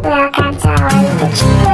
Welcome to our YouTube channel.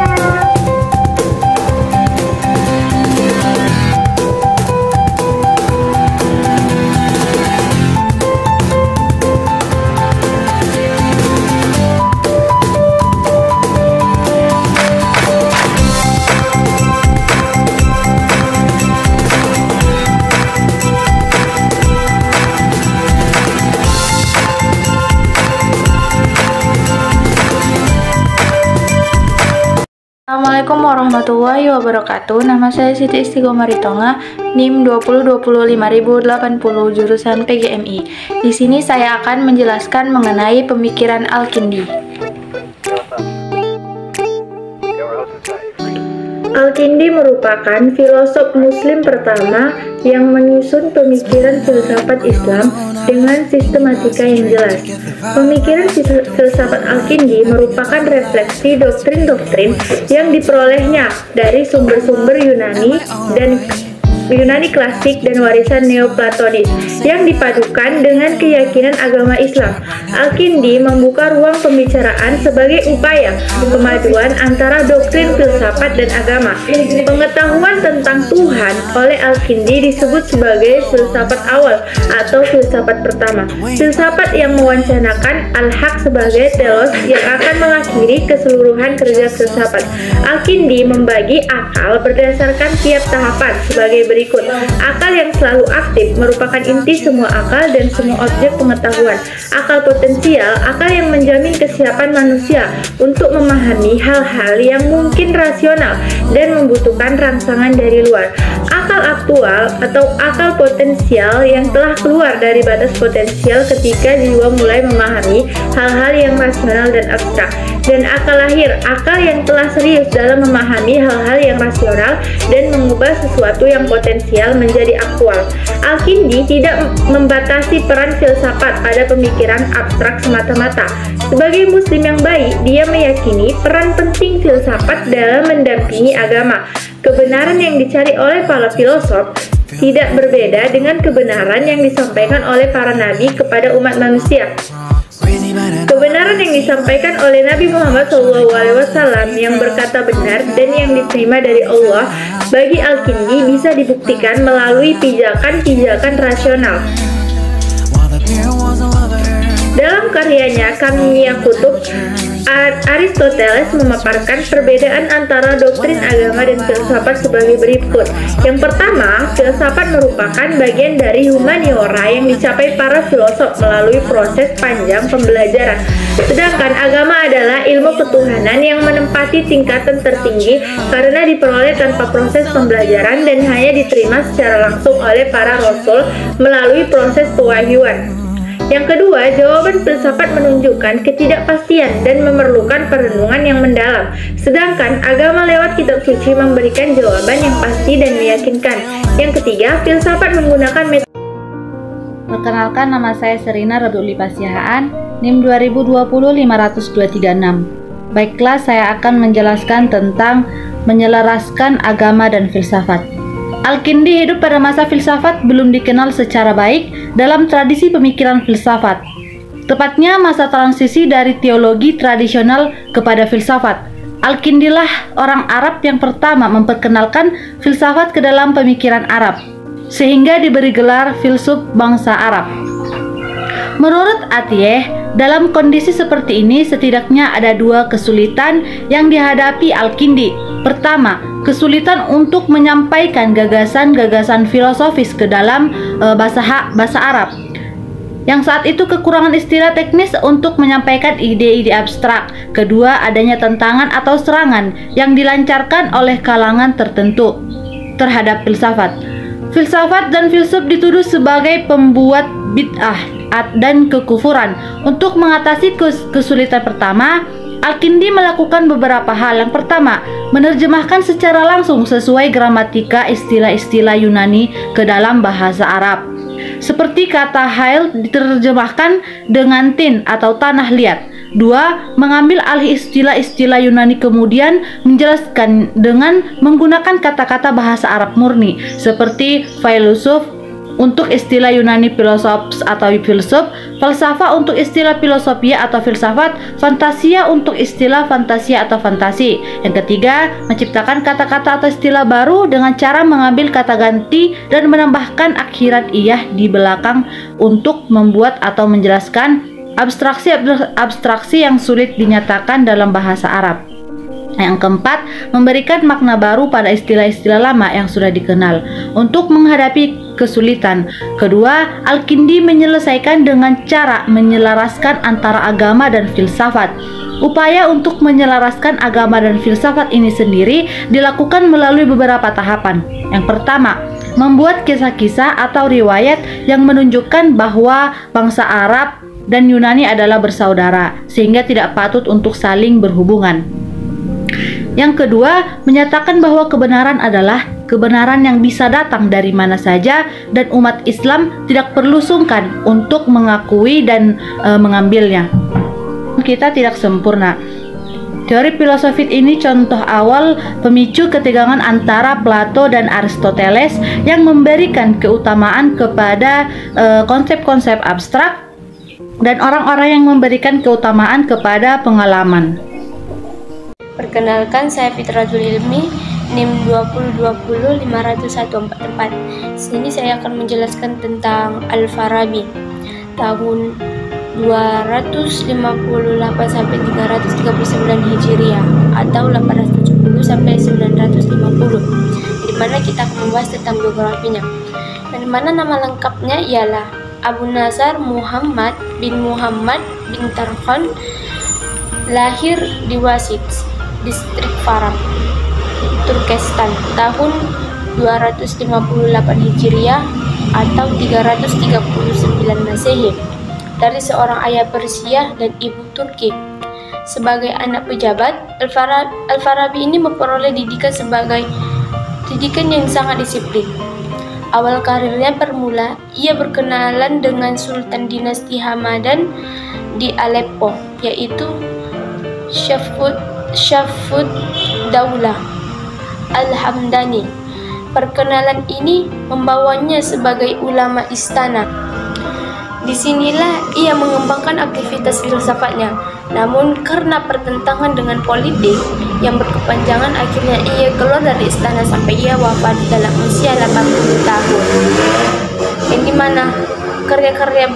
Assalamualaikum warahmatullahi wabarakatuh. Nama saya Siti Istiqomaritonga, NIM 2025080 jurusan PGMI. Di sini saya akan menjelaskan mengenai pemikiran Al-Kindi. Al-Kindi merupakan filosof muslim pertama yang menyusun pemikiran filsafat Islam dengan sistematika yang jelas. Pemikiran filsafat Al-Kindi merupakan refleksi doktrin-doktrin yang diperolehnya dari sumber-sumber Yunani klasik dan warisan Neoplatonis yang dipadukan dengan keyakinan agama Islam. Al-Kindi membuka ruang pembicaraan sebagai upaya kemaduan antara doktrin filsafat dan agama. Pengetahuan tentang Tuhan oleh Al-Kindi disebut sebagai filsafat awal atau filsafat pertama. Filsafat yang mewacanakan al-haq sebagai telos yang akan mengakhiri keseluruhan kerja filsafat. Al-Kindi membagi akal berdasarkan tiap tahapan sebagai berikut. Akal yang selalu aktif merupakan inti semua akal dan semua objek pengetahuan. Akal potensial, akal yang menjamin kesiapan manusia untuk memahami hal-hal yang mungkin rasional dan membutuhkan rangsangan dari luar. Akal aktual atau akal potensial yang telah keluar dari batas potensial ketika jiwa mulai memahami hal-hal yang rasional dan abstrak. Dan akal lahir, akal yang telah serius dalam memahami hal-hal yang rasional dan mengubah sesuatu yang potensial menjadi aktual. Al-Kindi tidak membatasi peran filsafat pada pemikiran abstrak semata-mata. Sebagai muslim yang baik, dia meyakini peran penting filsafat dalam mendampingi agama. Kebenaran yang dicari oleh para filosof tidak berbeda dengan kebenaran yang disampaikan oleh para nabi kepada umat manusia. Kebenaran yang disampaikan oleh Nabi Muhammad SAW yang berkata benar dan yang diterima dari Allah bagi Al-Kindi bisa dibuktikan melalui pijakan-pijakan rasional. Dalam karyanya Kamia Kutub, Aristoteles memaparkan perbedaan antara doktrin agama dan filsafat sebagai berikut. Yang pertama, filsafat merupakan bagian dari humaniora yang dicapai para filosof melalui proses panjang pembelajaran. Sedangkan agama adalah ilmu ketuhanan yang menempati tingkatan tertinggi karena diperoleh tanpa proses pembelajaran dan hanya diterima secara langsung oleh para rasul melalui proses pewahyuan. Yang kedua, jawaban filsafat menunjukkan ketidakpastian dan memerlukan perenungan yang mendalam. Sedangkan agama lewat kitab suci memberikan jawaban yang pasti dan meyakinkan. Yang ketiga, filsafat menggunakan metode. Perkenalkan, nama saya Serina Reduli Pasihaan, NIM 202050236. Baiklah, saya akan menjelaskan tentang menyelaraskan agama dan filsafat. Al-Kindi hidup pada masa filsafat belum dikenal secara baik dalam tradisi pemikiran filsafat. Tepatnya masa transisi dari teologi tradisional kepada filsafat. Al-Kindilah orang Arab yang pertama memperkenalkan filsafat ke dalam pemikiran Arab, sehingga diberi gelar filsuf bangsa Arab. Menurut Atiyeh, dalam kondisi seperti ini setidaknya ada dua kesulitan yang dihadapi Al-Kindi. Pertama, kesulitan untuk menyampaikan gagasan-gagasan filosofis ke dalam bahasa Arab, yang saat itu kekurangan istilah teknis untuk menyampaikan ide-ide abstrak. Kedua, adanya tentangan atau serangan yang dilancarkan oleh kalangan tertentu terhadap filsafat. Filsafat dan filsuf dituduh sebagai pembuat bid'ah dan kekufuran. Untuk mengatasi kesulitan pertama, Al-Kindi melakukan beberapa hal. Yang pertama, menerjemahkan secara langsung sesuai gramatika istilah-istilah Yunani ke dalam bahasa Arab. Seperti kata hail diterjemahkan dengan tin atau tanah liat. Dua, mengambil alih istilah-istilah Yunani kemudian menjelaskan dengan menggunakan kata-kata bahasa Arab murni seperti filosof, untuk istilah Yunani filosofs atau filsuf, falsafah untuk istilah filosofia atau filsafat, fantasia untuk istilah fantasia atau fantasi. Yang ketiga, menciptakan kata-kata atau istilah baru dengan cara mengambil kata ganti dan menambahkan akhirat iyah di belakang untuk membuat atau menjelaskan abstraksi yang sulit dinyatakan dalam bahasa Arab. Yang keempat, memberikan makna baru pada istilah-istilah lama yang sudah dikenal untuk menghadapi kesulitan. Kedua, Al-Kindi menyelesaikan dengan cara menyelaraskan antara agama dan filsafat. Upaya untuk menyelaraskan agama dan filsafat ini sendiri dilakukan melalui beberapa tahapan. Yang pertama, membuat kisah-kisah atau riwayat yang menunjukkan bahwa bangsa Arab dan Yunani adalah bersaudara, sehingga tidak patut untuk saling berhubungan. Yang kedua, menyatakan bahwa kebenaran adalah kebenaran yang bisa datang dari mana saja dan umat Islam tidak perlu sungkan untuk mengakui dan mengambilnya. Kita tidak sempurna. Teori filosofis ini contoh awal pemicu ketegangan antara Plato dan Aristoteles yang memberikan keutamaan kepada konsep-konsep abstrak dan orang-orang yang memberikan keutamaan kepada pengalaman. Perkenalkan, saya Fitratul Ilmi, NIM 202050144. Sini saya akan menjelaskan tentang Al-Farabi tahun 258 sampai 339 Hijriah atau 870 sampai 950, di mana kita akan membahas tentang biografinya. Dan mana nama lengkapnya ialah Abu Nasar Muhammad bin Tarkhan, lahir di Wasit, distrik Farab, Turkestan tahun 258 Hijriah atau 339 Masehi, dari seorang ayah Persia dan ibu Turki. Sebagai anak pejabat, Al-Farabi ini memperoleh didikan yang sangat disiplin. Awal karirnya bermula, ia berkenalan dengan Sultan dinasti Hamadan di Aleppo, yaitu Syafud Daulah Al-Hamdani. Perkenalan ini membawanya sebagai ulama istana. Disinilah ia mengembangkan aktivitas filsafatnya. Namun karena pertentangan dengan politik yang berkepanjangan, akhirnya ia keluar dari istana sampai ia wafat dalam usia 80 tahun. Yang dimana karya-karya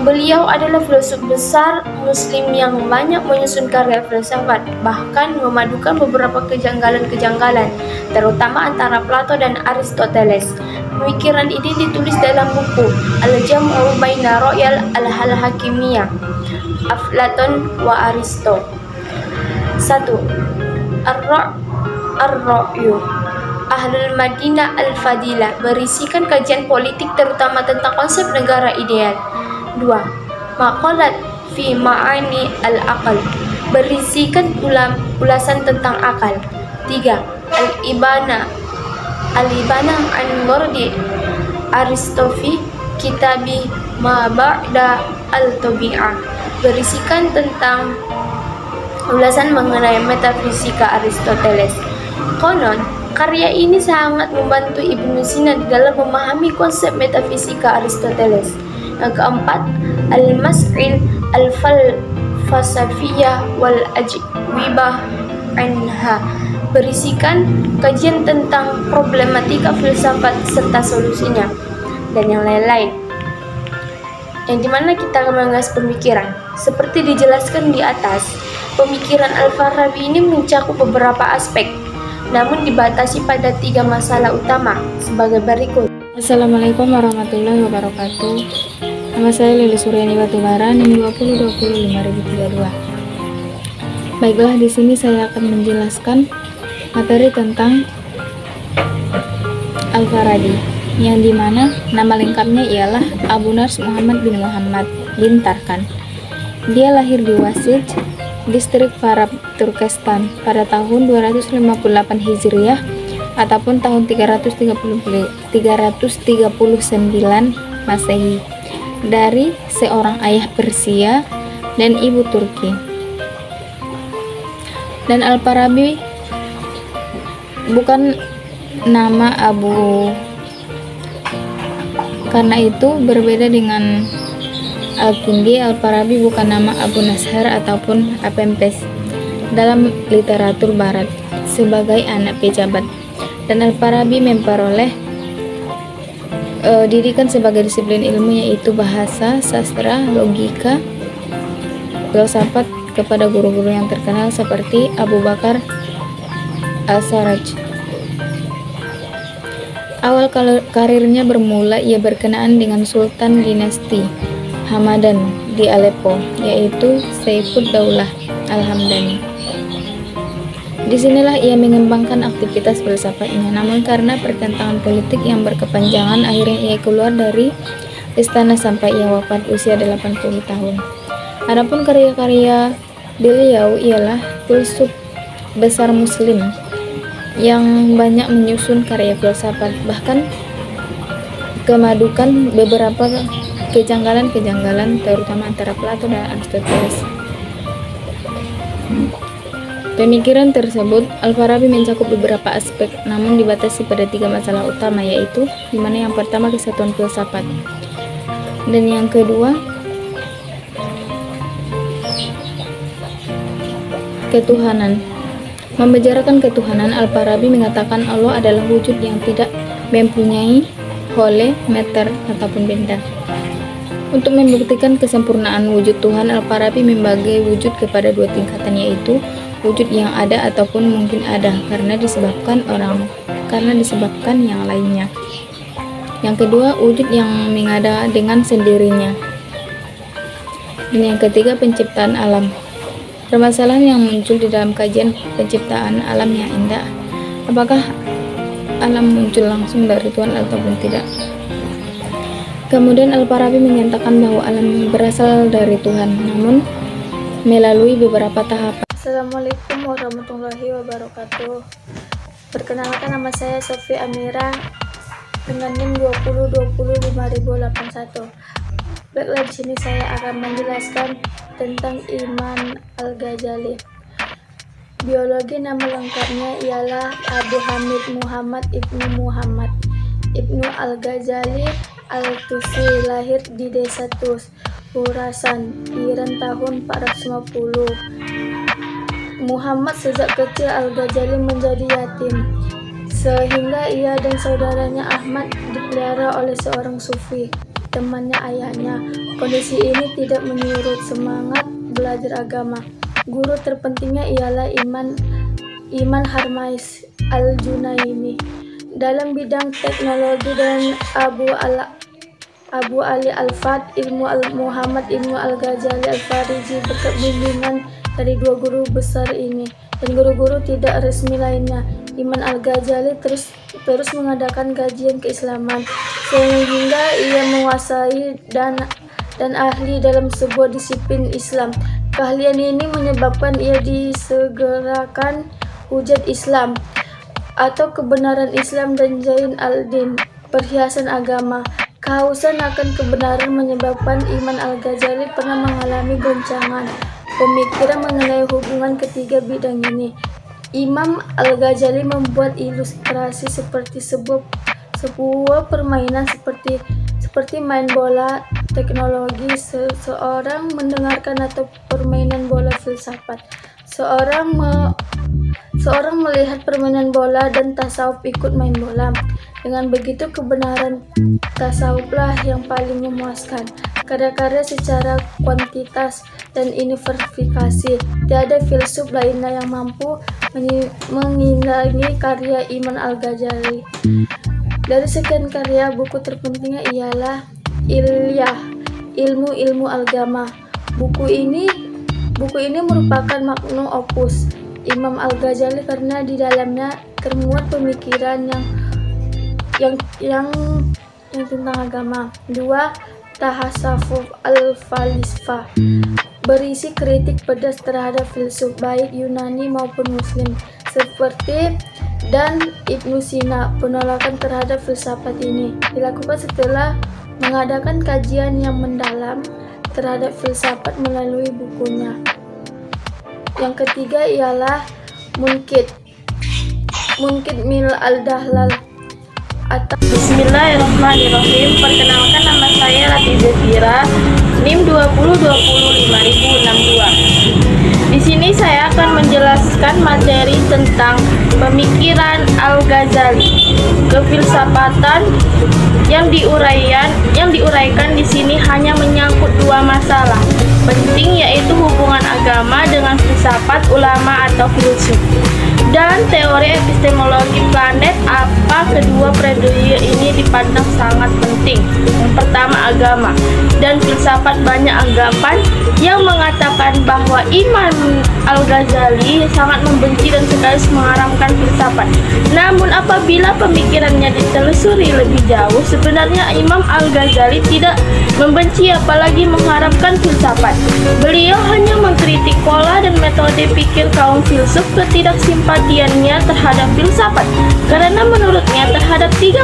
Beliau adalah filsuf besar Muslim yang banyak menyusun karya filsafat, bahkan memadukan beberapa kejanggalan-kejanggalan, terutama antara Plato dan Aristoteles. Pemikiran ini ditulis dalam buku Al-Jam'u Baina Ro'yal Al-Hakimiyah, Aflatun wa Aristo. 1. Ar-Ra'yu Ahlul Madinah Al-Fadilah, berisikan kajian politik terutama tentang konsep negara ideal. 2. Maqalat fi ma'ani al-aqal, berisikan ulasan tentang akal. 3. Al-Ibana an Gordi Aristofi Kitabi ma ba'da al-Tabi'ah, berisikan tentang ulasan mengenai metafisika Aristoteles. Konon, karya ini sangat membantu Ibnu Sina dalam memahami konsep metafisika Aristoteles. Yang keempat, Al-Mas'il Al-Falsafiyah wal Ajwibah anha, berisikan kajian tentang problematika filsafat serta solusinya, dan yang lain-lain. Yang dimana kita akan membahas pemikiran. Seperti dijelaskan di atas, pemikiran Al-Farabi ini mencakup beberapa aspek, namun dibatasi pada 3 masalah utama sebagai berikut. Assalamualaikum warahmatullahi wabarakatuh. Nama saya Lili Suryani Batubara, NIM 2020532. Baiklah, di sini saya akan menjelaskan materi tentang Al-Farabi, yang dimana nama lengkapnya ialah Abu Nasr Muhammad bin Tarkhan. Dia lahir di Wasit, distrik Farab, Turkestan pada tahun 258 Hijriah ataupun tahun 339 Masehi, dari seorang ayah Persia dan ibu Turki. Dan Al-Farabi bukan nama Karena itu, berbeda dengan Al-Kindi, Al-Farabi bukan nama Abu Nasr ataupun Apempes dalam literatur barat sebagai anak pejabat, dan Al-Farabi memperoleh didikan sebagai disiplin ilmu yaitu bahasa, sastra, logika, filsafat kepada guru-guru yang terkenal seperti Abu Bakar Al-Sarraj. Awal karirnya bermula ia berkenaan dengan Sultan Dinasti Hamadan di Aleppo, yaitu Saifud Daulah Al-Hamdani. Disinilah ia mengembangkan aktivitas filsafatnya, namun karena pertentangan politik yang berkepanjangan, akhirnya ia keluar dari istana sampai ia wafat usia 80 tahun. Adapun karya-karya beliau ialah filsuf besar Muslim yang banyak menyusun karya filsafat, bahkan kemadukan beberapa kejanggalan-kejanggalan terutama antara Plato dan Aristoteles. Pemikiran tersebut Al-Farabi mencakup beberapa aspek, namun dibatasi pada 3 masalah utama, yaitu dimana yang pertama kesatuan filsafat, dan yang kedua ketuhanan. Membicarakan ketuhanan, Al-Farabi mengatakan Allah adalah wujud yang tidak mempunyai hole, meter, ataupun benda. Untuk membuktikan kesempurnaan wujud Tuhan, Al-Farabi membagi wujud kepada 2 tingkatan, yaitu wujud yang ada ataupun mungkin ada karena disebabkan yang lainnya. Yang kedua, wujud yang mengada dengan sendirinya. Dan yang ketiga, penciptaan alam. Permasalahan yang muncul di dalam kajian penciptaan alam yang indah, apakah alam muncul langsung dari Tuhan ataupun tidak? Kemudian Al-Farabi menyatakan bahwa alam berasal dari Tuhan, namun melalui beberapa tahapan. Assalamualaikum warahmatullahi wabarakatuh. Perkenalkan, nama saya Sofi Amira dengan NIM 20205081. Baiklah, di sini saya akan menjelaskan tentang Imam Al-Ghazali. Biologi nama lengkapnya ialah Abu Hamid Muhammad Ibnu Muhammad Ibnu Al-Ghazali Al-Tusi, lahir di desa Tus, Khurasan, Iran tahun 450. Muhammad sejak kecil Al-Ghazali menjadi yatim, sehingga ia dan saudaranya Ahmad dipelihara oleh seorang sufi, temannya ayahnya. Kondisi ini tidak menyurut semangat belajar agama. Guru terpentingnya ialah Iman Harmais Al-Junaini dalam bidang teknologi, dan Abu Ali Al-Fat Muhammad Ibnu Al-Ghazali Al-Fariji berkat bimbingan dari 2 guru besar ini dan guru-guru tidak resmi lainnya. Imam Al-Ghazali terus mengadakan kajian keislaman sehingga ia menguasai dan ahli dalam sebuah disiplin Islam. Keahlian ini menyebabkan ia disegerakan hujat Islam atau kebenaran Islam dan Zain al-Din, perhiasan agama. Kehausan akan kebenaran menyebabkan Imam Al-Ghazali pernah mengalami goncangan pemikiran mengenai hubungan ketiga bidang ini. Imam Al-Ghazali membuat ilustrasi seperti sebuah permainan seperti main bola, teknologi, seseorang mendengarkan, atau permainan bola filsafat. Seorang melihat permainan bola dan tasawuf ikut main bola. Dengan begitu kebenaran tasawuflah yang paling memuaskan. Karya-karya secara kuantitas dan unifikasi, tiada filsuf lainnya yang mampu mengimbangi karya Imam Al-Ghazali. Dari sekian karya, buku terpentingnya ialah Ilyah, Ilmu Agama. Buku ini merupakan magnum opus Imam Al-Ghazali karena di dalamnya termuat pemikiran yang tentang agama. 2. Tahasawuf al-Falsafah, berisi kritik pedas terhadap filsuf baik Yunani maupun Muslim seperti dan Ibnu Sina. Penolakan terhadap filsafat ini dilakukan setelah mengadakan kajian yang mendalam terhadap filsafat melalui bukunya. Yang ketiga ialah Munkid Mil al-Dahlal atau Bismillahirrahmanirrahim. Perkenalkan, nama saya Latif Zafira, NIM 2020-50062. Di sini saya akan menjelaskan materi tentang pemikiran Al-Ghazali. Kefilsafatan yang diuraikan di sini hanya menyangkut dua masalah penting, yaitu hubungan agama dengan filsafat, ulama atau filsuf, dan teori epistemologi planet. Apa kedua pledoi ini dipandang sangat penting. Yang pertama, agama dan filsafat. Banyak anggapan yang mengatakan bahwa Imam Al-Ghazali sangat membenci dan sekaligus mengharamkan filsafat. Namun apabila pemikirannya ditelusuri lebih jauh, sebenarnya Imam Al-Ghazali tidak membenci apalagi mengharapkan filsafat. Beliau hanya mengkritik pola dan metode pikir kaum filsuf, ketidaksimpatiannya terhadap filsafat, karena menurutnya terhadap tiga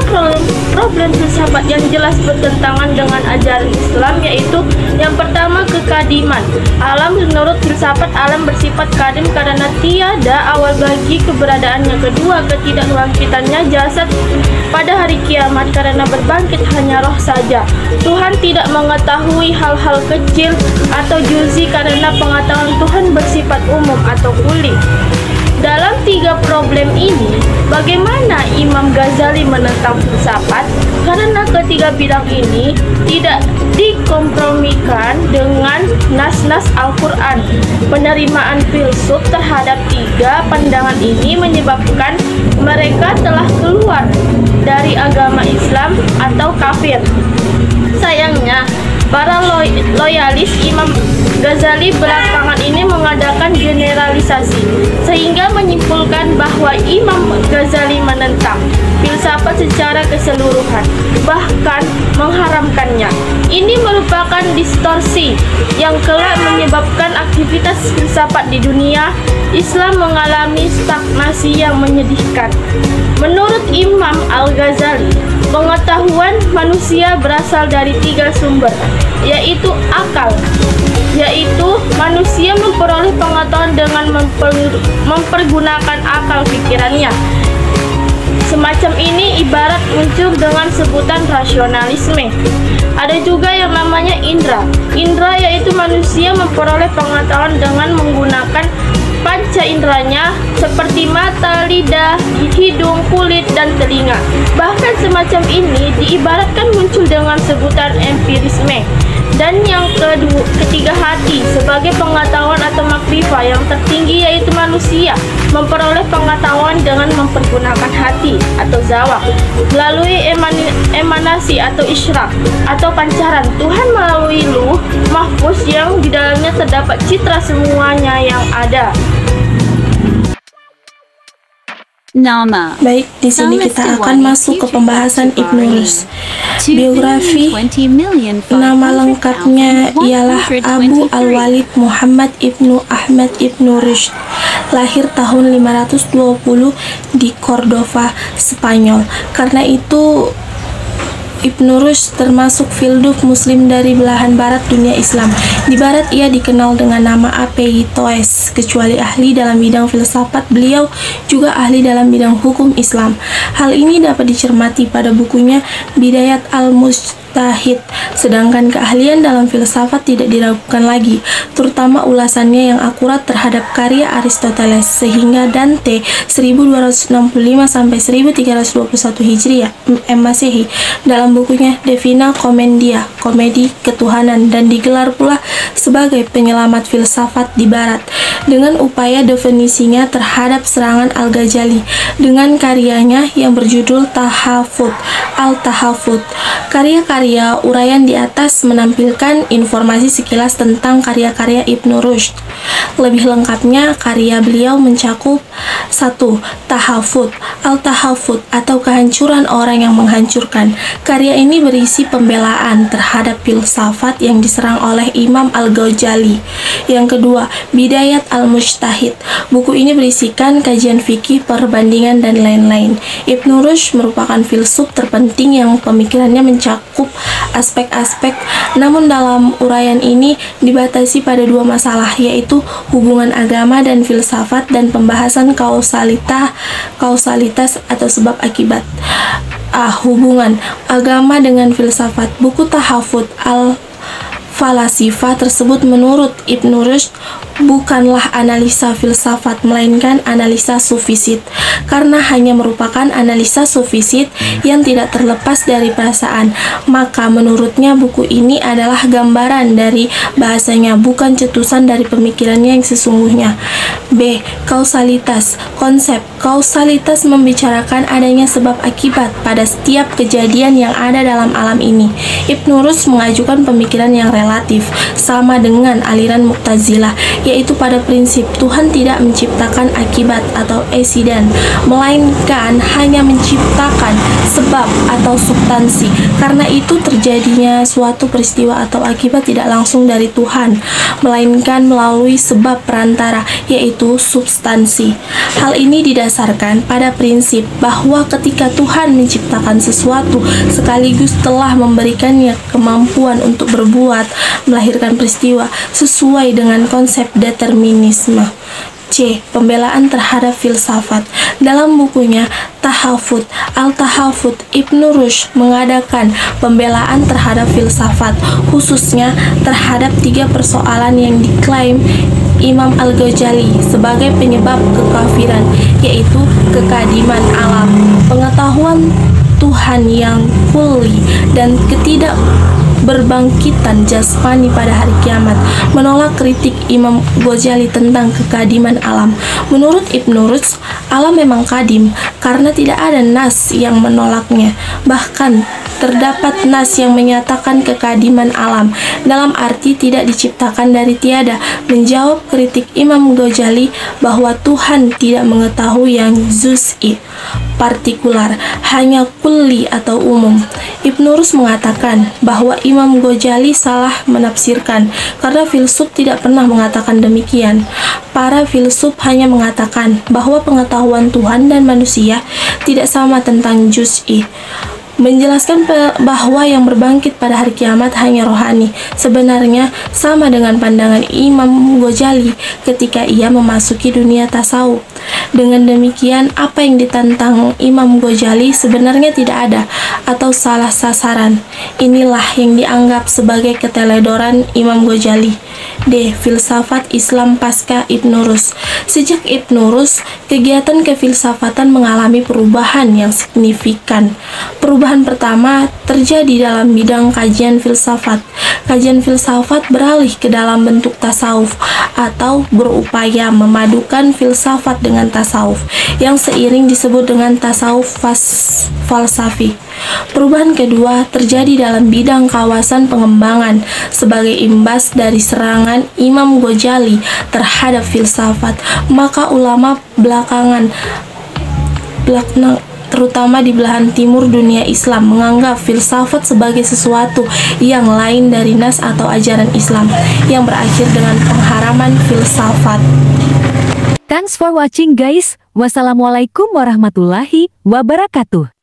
problem filsafat yang jelas bertentangan dengan ajaran Islam, yaitu yang pertama, kekadiman alam. Menurut filsafat, alam bersifat kadim karena tiada awal bagi keberadaannya. Kedua, ketidakbangkitannya jasad pada hari kiamat karena berbangkit hanya roh saja. Tuhan tidak mengetahui hal-hal kecil atau juzi karena pengetahuan Tuhan bersifat umum atau kuli. Dalam tiga problem ini, bagaimana Imam Ghazali menentang filsafat? Karena ketiga bidang ini tidak dikompromikan dengan nas-nas Al-Quran. Penerimaan filsuf terhadap tiga pandangan ini menyebabkan mereka telah keluar dari agama Islam atau kafir. Sayangnya, para loyalis Imam Ghazali belakangan ini mengadakan generalisasi sehingga menyimpulkan bahwa Imam Ghazali menentang filsafat secara keseluruhan, bahkan mengharamkannya. Ini merupakan distorsi yang kelak menyebabkan aktivitas filsafat di dunia Islam mengalami stagnasi yang menyedihkan. Menurut Imam Al-Ghazali, pengetahuan manusia berasal dari tiga sumber, yaitu akal, yaitu manusia memperoleh pengetahuan dengan mempergunakan akal pikirannya. Semacam ini ibarat muncul dengan sebutan rasionalisme. Ada juga yang namanya indra. Indra yaitu manusia memperoleh pengetahuan dengan menggunakan panca indranya seperti mata, lidah, hidung, kulit, dan telinga. Bahkan semacam ini diibaratkan muncul dengan sebutan empirisme. Dan yang ketiga, hati sebagai pengetahuan atau makrifah yang tertinggi, yaitu manusia memperoleh pengetahuan dengan mempergunakan hati atau zawak melalui emanasi atau isyraq atau pancaran Tuhan melalui luh mahfuz yang di dalamnya terdapat citra semuanya yang ada. Baik, di sini kita akan masuk ke pembahasan Ibnu Rushd. Biografi. Nama lengkapnya ialah Abu Al-Walid Muhammad Ibnu Ahmad Ibnu Rushd. Lahir tahun 520 di Cordova, Spanyol. Karena itu Ibnu Rushd termasuk filsuf muslim dari belahan barat dunia Islam. Di barat ia dikenal dengan nama Apeitoes. Kecuali ahli dalam bidang filsafat, beliau juga ahli dalam bidang hukum Islam. Hal ini dapat dicermati pada bukunya Bidayat al-Mujtahid. Sedangkan keahlian dalam filsafat tidak diragukan lagi, terutama ulasannya yang akurat terhadap karya Aristoteles, sehingga Dante 1265 sampai 1321 Hijriah Masehi dalam bukunya Divina Commedia, Komedi Ketuhanan, dan digelar pula sebagai penyelamat filsafat di barat dengan upaya definisinya terhadap serangan Al-Ghazali dengan karyanya yang berjudul Tahafut Al-Tahafut. Karya-karya uraian di atas menampilkan informasi sekilas tentang karya-karya Ibnu Rushd. Lebih lengkapnya, karya beliau mencakup 1. Tahafut Al-Tahafut atau kehancuran orang yang menghancurkan. Karya ini berisi pembelaan terhadap filsafat yang diserang oleh Imam Al-Ghazali. Yang kedua, Bidayat al-Mujtahid. Buku ini berisikan kajian fikih, perbandingan, dan lain-lain. Ibnu Rushd merupakan filsuf terpenting yang pemikirannya mencakup mencakup aspek-aspek, namun dalam uraian ini dibatasi pada dua masalah, yaitu hubungan agama dan filsafat dan pembahasan kausalitas atau sebab akibat. Hubungan agama dengan filsafat. Buku Tahafut al-Falasifah tersebut menurut Ibnu Rushd bukanlah analisa filsafat, melainkan analisa sufisit, karena hanya merupakan analisa sufisit yang tidak terlepas dari perasaan. Maka menurutnya buku ini adalah gambaran dari bahasanya, bukan cetusan dari pemikirannya yang sesungguhnya. B. Kausalitas. Konsep kausalitas membicarakan adanya sebab akibat pada setiap kejadian yang ada dalam alam ini. Ibnu Rushd mengajukan pemikiran yang relatif, sama dengan aliran Mu'tazilah, yaitu pada prinsip Tuhan tidak menciptakan akibat atau accident, melainkan hanya menciptakan sebab atau substansi. Karena itu terjadinya suatu peristiwa atau akibat tidak langsung dari Tuhan, melainkan melalui sebab perantara, yaitu substansi. Hal ini didasarkan pada prinsip bahwa ketika Tuhan menciptakan sesuatu, sekaligus telah memberikannya kemampuan untuk berbuat, melahirkan peristiwa sesuai dengan konsep determinisme. C. Pembelaan terhadap filsafat. Dalam bukunya Tahafut al-Tahafut, Ibnu Rushd mengadakan pembelaan terhadap filsafat, khususnya terhadap 3 persoalan yang diklaim Imam Al-Ghazali sebagai penyebab kekafiran, yaitu kekadiman alam, pengetahuan Tuhan yang kulli, dan berbangkitan jasmani pada hari kiamat. Menolak kritik Imam Ghazali tentang kekadiman alam. Menurut Ibnu Rushd, alam memang kadim karena tidak ada nas yang menolaknya. Bahkan terdapat nas yang menyatakan kekadiman alam, dalam arti tidak diciptakan dari tiada. Menjawab kritik Imam Ghazali bahwa Tuhan tidak mengetahui yang juz'i, partikular, hanya kulli atau umum. Ibnu Rushd mengatakan bahwa Imam Ghazali salah menafsirkan, karena filsuf tidak pernah mengatakan demikian. Para filsuf hanya mengatakan bahwa pengetahuan Tuhan dan manusia tidak sama tentang juz'i. Menjelaskan bahwa yang berbangkit pada hari kiamat hanya rohani, sebenarnya sama dengan pandangan Imam Ghazali ketika ia memasuki dunia tasawuf. Dengan demikian, apa yang ditantang Imam Ghazali sebenarnya tidak ada atau salah sasaran. Inilah yang dianggap sebagai keteledoran Imam Ghazali. D. Filsafat Islam pasca Ibnu Rushd. Sejak Ibnu Rushd, kegiatan kefilsafatan mengalami perubahan yang signifikan. Perubahan pertama terjadi dalam bidang kajian filsafat. Kajian filsafat beralih ke dalam bentuk tasawuf atau berupaya memadukan filsafat dengan tasawuf, yang seiring disebut dengan tasawuf falsafi. Perubahan kedua terjadi dalam bidang kawasan pengembangan sebagai imbas dari serangan Imam Ghazali terhadap filsafat. Maka ulama belakangan terutama di belahan timur dunia Islam menganggap filsafat sebagai sesuatu yang lain dari nas atau ajaran Islam, yang berakhir dengan pengharaman filsafat. Thanks for watching guys. Wassalamualaikum warahmatullahi wabarakatuh.